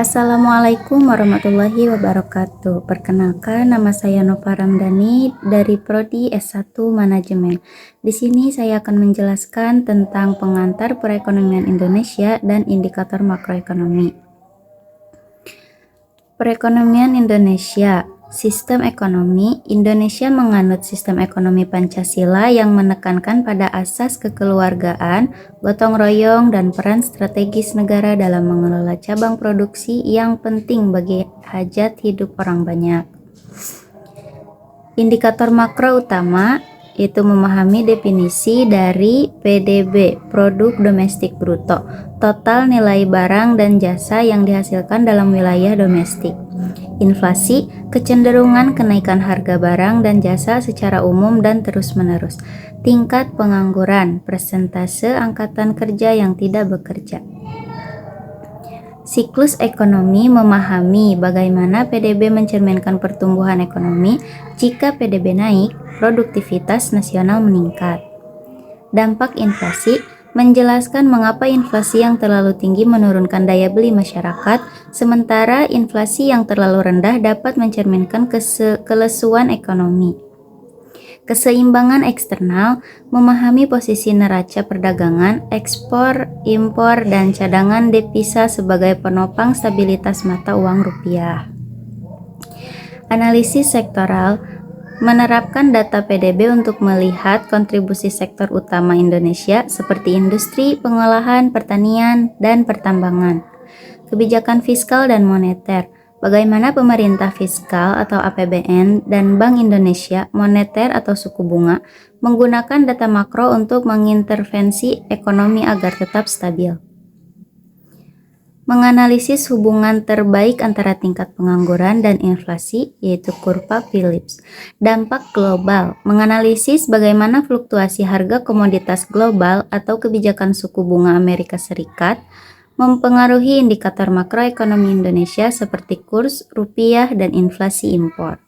Assalamualaikum warahmatullahi wabarakatuh. Perkenalkan, nama saya Nova Ramdhani dari Prodi S1 Manajemen. Di sini saya akan menjelaskan tentang pengantar perekonomian Indonesia dan indikator makroekonomi. Perekonomian Indonesia. Sistem ekonomi Indonesia menganut sistem ekonomi Pancasila yang menekankan pada asas kekeluargaan, gotong royong, dan peran strategis negara dalam mengelola cabang produksi yang penting bagi hajat hidup orang banyak. Indikator makro utama yaitu memahami definisi dari PDB, Produk Domestik Bruto, total nilai barang dan jasa yang dihasilkan dalam wilayah domestik. Inflasi, kecenderungan kenaikan harga barang dan jasa secara umum dan terus-menerus. Tingkat pengangguran, persentase angkatan kerja yang tidak bekerja. Siklus ekonomi memahami bagaimana PDB mencerminkan pertumbuhan ekonomi. Jika PDB naik, produktivitas nasional meningkat. Dampak inflasi menjelaskan mengapa inflasi yang terlalu tinggi menurunkan daya beli masyarakat, sementara inflasi yang terlalu rendah dapat mencerminkan kelesuan ekonomi. Keseimbangan eksternal memahami posisi neraca perdagangan, ekspor, impor, dan cadangan devisa sebagai penopang stabilitas mata uang rupiah. Analisis sektoral menerapkan data PDB untuk melihat kontribusi sektor utama Indonesia seperti industri, pengolahan, pertanian, dan pertambangan. Kebijakan fiskal dan moneter. Bagaimana pemerintah fiskal atau APBN dan Bank Indonesia moneter atau suku bunga menggunakan data makro untuk mengintervensi ekonomi agar tetap stabil. Menganalisis hubungan terbaik antara tingkat pengangguran dan inflasi, yaitu kurva Phillips. Dampak global, menganalisis bagaimana fluktuasi harga komoditas global atau kebijakan suku bunga Amerika Serikat mempengaruhi indikator makroekonomi Indonesia seperti kurs rupiah dan inflasi impor.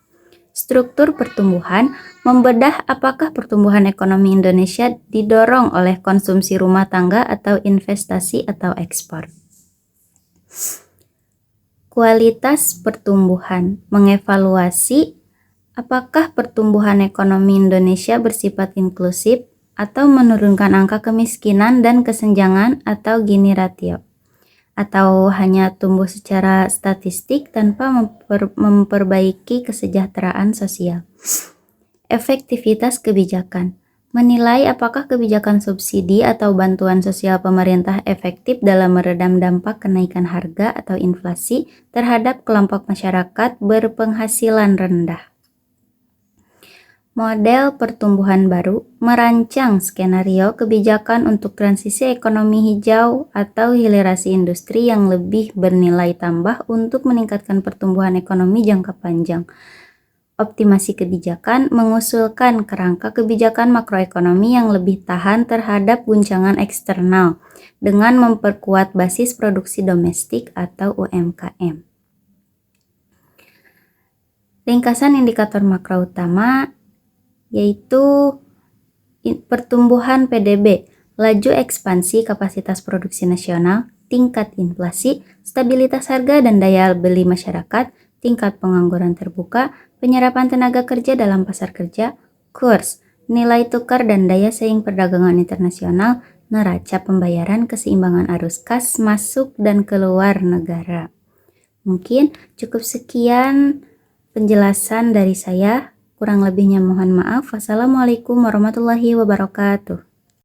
Struktur pertumbuhan, membedah apakah pertumbuhan ekonomi Indonesia didorong oleh konsumsi rumah tangga atau investasi atau ekspor. Kualitas pertumbuhan, mengevaluasi apakah pertumbuhan ekonomi Indonesia bersifat inklusif atau menurunkan angka kemiskinan dan kesenjangan atau Gini ratio, atau hanya tumbuh secara statistik tanpa memperbaiki kesejahteraan sosial. Efektivitas kebijakan, menilai apakah kebijakan subsidi atau bantuan sosial pemerintah efektif dalam meredam dampak kenaikan harga atau inflasi terhadap kelompok masyarakat berpenghasilan rendah. Model pertumbuhan baru, merancang skenario kebijakan untuk transisi ekonomi hijau atau hilirisasi industri yang lebih bernilai tambah untuk meningkatkan pertumbuhan ekonomi jangka panjang. Optimasi kebijakan, mengusulkan kerangka kebijakan makroekonomi yang lebih tahan terhadap guncangan eksternal dengan memperkuat basis produksi domestik atau UMKM. Ringkasan indikator makro utama yaitu pertumbuhan PDB, laju ekspansi kapasitas produksi nasional, tingkat inflasi, stabilitas harga dan daya beli masyarakat, tingkat pengangguran terbuka, penyerapan tenaga kerja dalam pasar kerja, kurs, nilai tukar dan daya saing perdagangan internasional, neraca pembayaran, keseimbangan arus kas masuk dan keluar negara. Mungkin cukup sekian penjelasan dari saya. Kurang lebihnya mohon maaf. Wassalamualaikum warahmatullahi wabarakatuh.